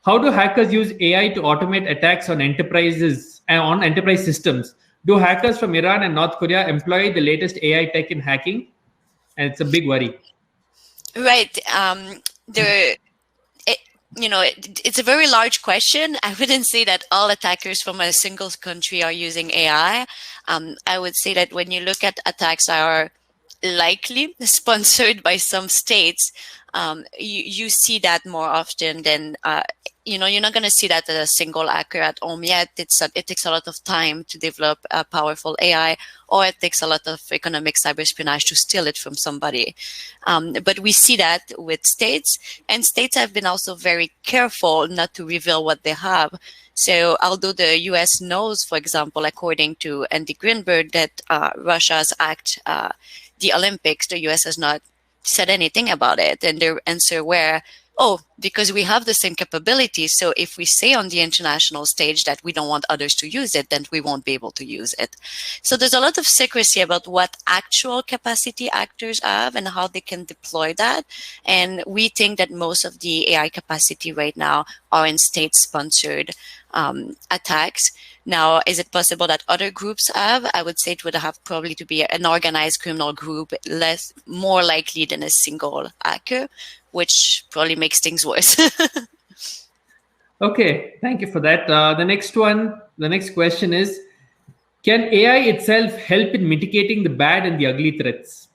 how do hackers use AI to automate attacks on enterprises and on enterprise systems? Do hackers from Iran and North Korea employ the latest AI tech in hacking? And it's a big worry. Right. It's a very large question. I wouldn't say that all attackers from a single country are using AI. I would say that when you look at attacks that are likely sponsored by some states, you see that more often than you're not going to see that as a single hacker at home yet. It takes a lot of time to develop a powerful AI, or it takes a lot of economic cyber espionage to steal it from somebody. But we see that with states, and states have been also very careful not to reveal what they have. So although the US knows, for example, according to Andy Greenberg, that Russia has hacked the Olympics, the US has not said anything about it. And their answer were, oh, because we have the same capabilities. So if we say on the international stage that we don't want others to use it, then we won't be able to use it. So there's a lot of secrecy about what actual capacity actors have and how they can deploy that. And we think that most of the AI capacity right now are in state-sponsored attacks. Now, is it possible that other groups have? I would say it would have probably to be an organized criminal group, more likely than a single hacker, which probably makes things worse. Okay, thank you for that. The next question is, can AI itself help in mitigating the bad and the ugly threats?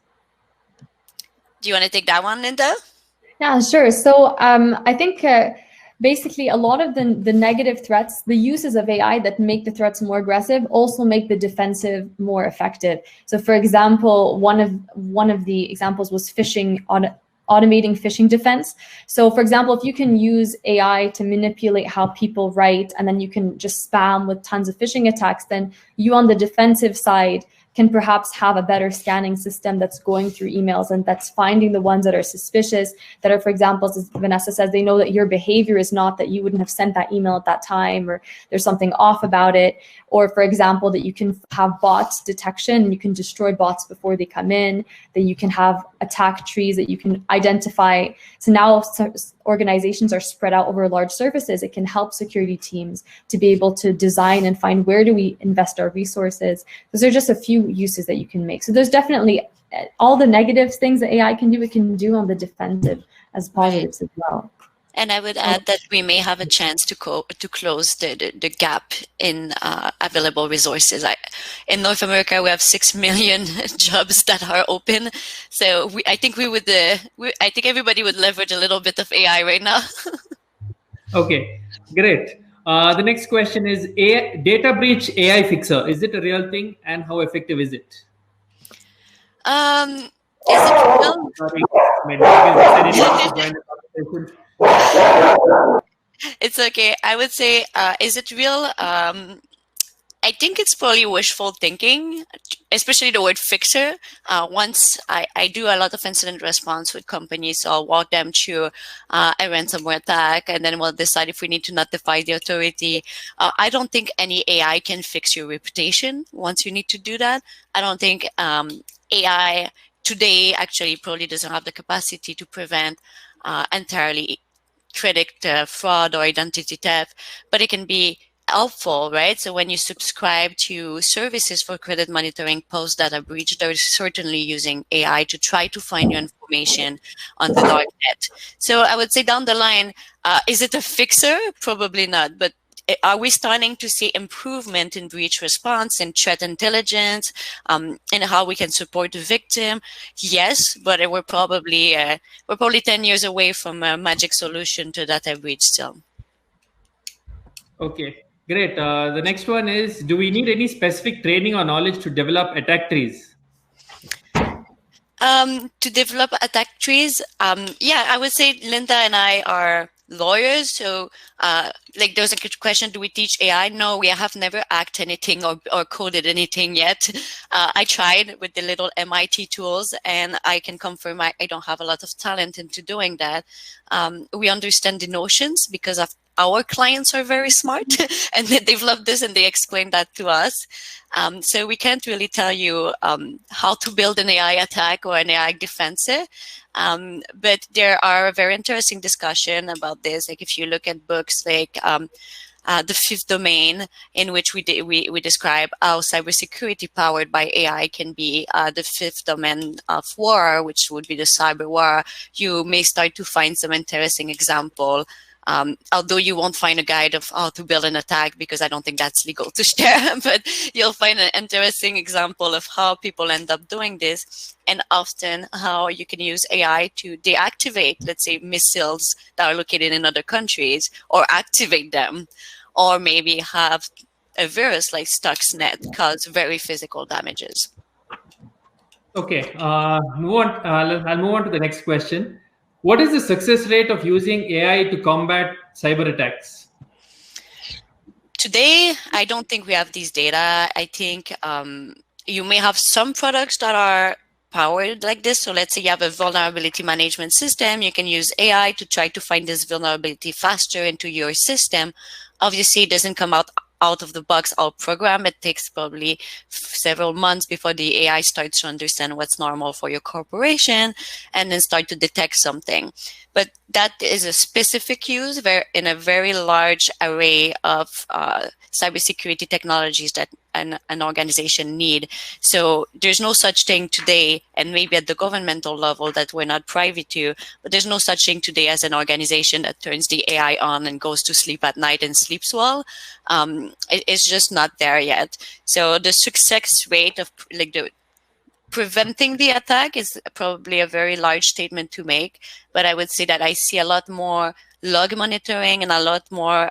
Do you want to take that one, Linda? Yeah, sure. So I think basically a lot of the negative threats, the uses of AI that make the threats more aggressive also make the defensive more effective. So for example, one of the examples was automating phishing defense. So for example, if you can use AI to manipulate how people write, and then you can just spam with tons of phishing attacks, then you on the defensive side can perhaps have a better scanning system that's going through emails and that's finding the ones that are suspicious, that are, for example, as Vanessa says, they know that your behavior is not that you wouldn't have sent that email at that time, or there's something off about it. Or for example, that you can have bots detection, you can destroy bots before they come in, that you can have attack trees that you can identify. So now organizations are spread out over large surfaces. It can help security teams to be able to design and find where do we invest our resources. Those are just a few uses that you can make. So there's definitely all the negative things that AI can do, it can do on the defensive as positives as well. And I would add that we may have a chance to close the gap in available resources. In North America, we have 6 million jobs that are open. So I think I think everybody would leverage a little bit of AI right now. Okay, great. The next question is, data breach AI fixer. Is it a real thing, and how effective is it? Is it real? Sorry, my dog is decided he wants to join the conversation. It's okay. I would say, is it real? I think it's probably wishful thinking, especially the word fixer. Once I do a lot of incident response with companies, so I'll walk them through a ransomware attack, and then we'll decide if we need to notify the authority. I don't think any AI can fix your reputation once you need to do that. I don't think AI today actually probably doesn't have the capacity to prevent entirely predict fraud or identity theft, but it can be helpful, right? So when you subscribe to services for credit monitoring post data breach, they're certainly using AI to try to find your information on the dark net. So I would say down the line, is it a fixer? Probably not, but are we starting to see improvement in breach response and threat intelligence, and how we can support the victim? Yes, but we're probably 10 years away from a magic solution to data breach still. Okay, great. The next one is, do we need any specific training or knowledge to develop attack trees? To develop attack trees, yeah, I would say Linda and I are lawyers, so like there's a good question, do we teach AI? No, we have never hacked anything or coded anything yet. I tried with the little MIT tools, and I can confirm I don't have a lot of talent into doing that. We understand the notions because of our clients are very smart and they develop this and they explain that to us. So we can't really tell you how to build an AI attack or an AI defensive. But there are a very interesting discussion about this. Like if you look at books like The Fifth Domain, in which we describe how cybersecurity powered by AI can be the fifth domain of war, which would be the cyber war, you may start to find some interesting example. Although you won't find a guide of how to build an attack, because I don't think that's legal to share, but you'll find an interesting example of how people end up doing this, and often how you can use AI to deactivate, let's say, missiles that are located in other countries, or activate them, or maybe have a virus like Stuxnet cause very physical damages. Okay, move on. I'll move on to the next question. What is the success rate of using AI to combat cyber attacks? Today, I don't think we have these data. I think you may have some products that are powered like this. So let's say you have a vulnerability management system. You can use AI to try to find this vulnerability faster into your system. Obviously, it doesn't come out of the box all program. It takes probably several months before the AI starts to understand what's normal for your corporation and then start to detect something. But that is a specific use in a very large array of cybersecurity technologies that an organization need. So there's no such thing today, and maybe at the governmental level that we're not privy to, but there's no such thing today as an organization that turns the AI on and goes to sleep at night and sleeps well. It's just not there yet. So the success rate of preventing the attack is probably a very large statement to make, but I would say that I see a lot more log monitoring and a lot more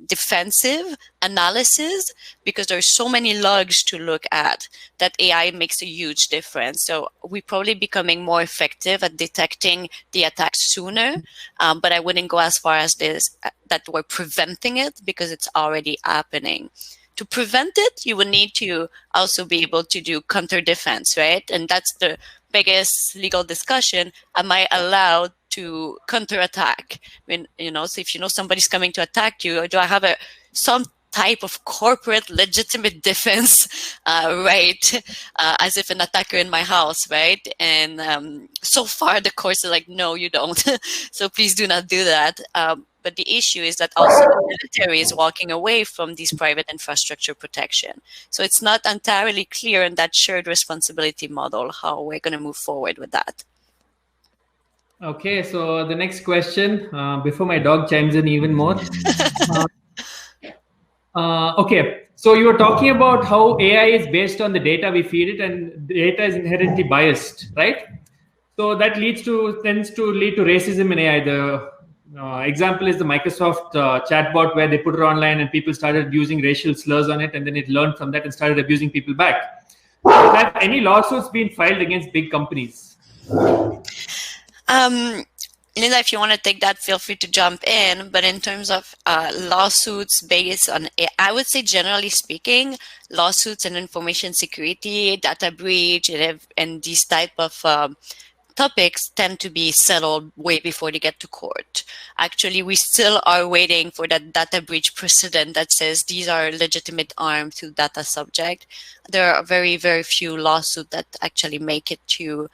defensive analysis, because there's so many logs to look at that AI makes a huge difference. So we're probably becoming more effective at detecting the attack sooner, but I wouldn't go as far as this, that we're preventing it, because it's already happening. To prevent it, you would need to also be able to do counter defense, right? And that's the biggest legal discussion. Am I allowed to counterattack? I mean, so if you know somebody's coming to attack you, do I have some type of corporate legitimate defense, right? As if an attacker in my house, right? And so far the courts are like, no, you don't. So please do not do that. But the issue is that also the military is walking away from these private infrastructure protection. So it's not entirely clear in that shared responsibility model how we're going to move forward with that. Okay, so the next question, before my dog chimes in even more. Okay, so you were talking about how AI is based on the data we feed it, and data is inherently biased, right? So that tends to lead to racism in AI. The example is the Microsoft chatbot, where they put it online and people started using racial slurs on it, and then it learned from that and started abusing people back. Have any lawsuits been filed against big companies? Linda, if you want to take that, feel free to jump in. But in terms of lawsuits based on, I would say generally speaking, lawsuits in information security, data breach, and these type of topics tend to be settled way before they get to court. Actually, we still are waiting for that data breach precedent that says these are legitimate harm to data subject. There are very, very few lawsuits that actually make it to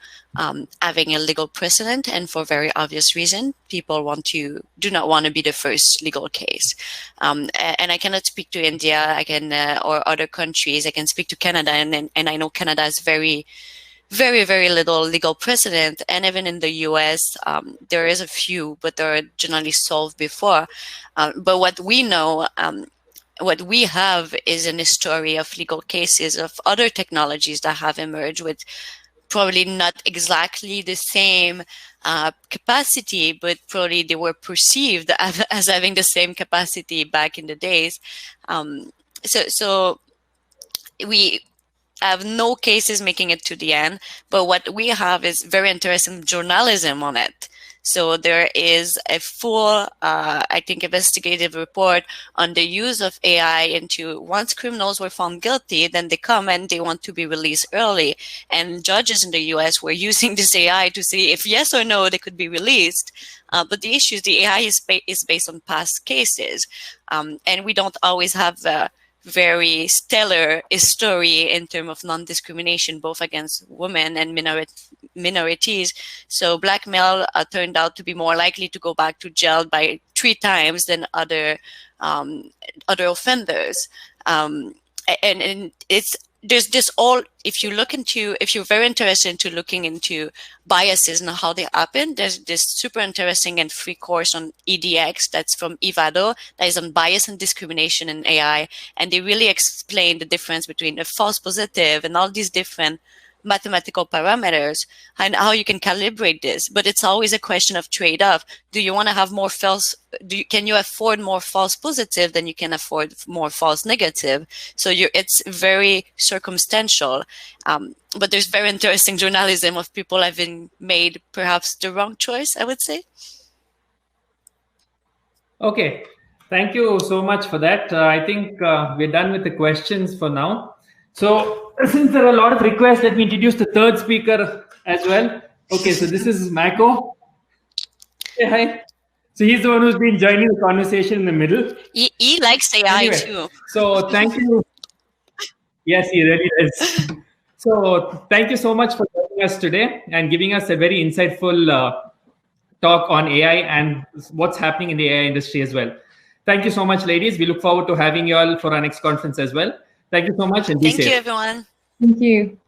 having a legal precedent, and for very obvious reason, people do not want to be the first legal case. And I cannot speak to India, or other countries. I can speak to Canada, and I know Canada is very, very little legal precedent, and even in the US, there is a few, but they're generally solved before. But what we know what we have is a history of legal cases of other technologies that have emerged with probably not exactly the same capacity, but probably they were perceived as having the same capacity back in the days. So we have no cases making it to the end, but what we have is very interesting journalism on it. So there is a full, I think, investigative report on the use of AI into once criminals were found guilty, then they come and they want to be released early. And judges in the US were using this AI to see if yes or no they could be released. But the issue is the AI is based on past cases. And we don't always have the very stellar story in terms of non-discrimination, both against women and minorities. So black male turned out to be more likely to go back to jail by 3 times than other offenders. And there's this all, if you're very interested into looking into biases and how they happen, there's this super interesting and free course on EDX that's from Ivado that is on bias and discrimination in AI. And they really explain the difference between a false positive and all these different mathematical parameters and how you can calibrate this. But it's always a question of trade-off. Do you want to have more false? Can you afford more false positive than you can afford more false negative? So it's very circumstantial. But there's very interesting journalism of people having made perhaps the wrong choice, I would say. Okay, thank you so much for that. I think we're done with the questions for now. So since there are a lot of requests, let me introduce the third speaker as well. Okay, so this is Mako. Hey, hi. So he's the one who's been joining the conversation in the middle. He likes AI too. So thank you. Yes, he really does. So thank you so much for joining us today and giving us a very insightful talk on AI and what's happening in the AI industry as well. Thank you so much, ladies. We look forward to having you all for our next conference as well. Thank you so much and be safe. Thank you, everyone. Thank you.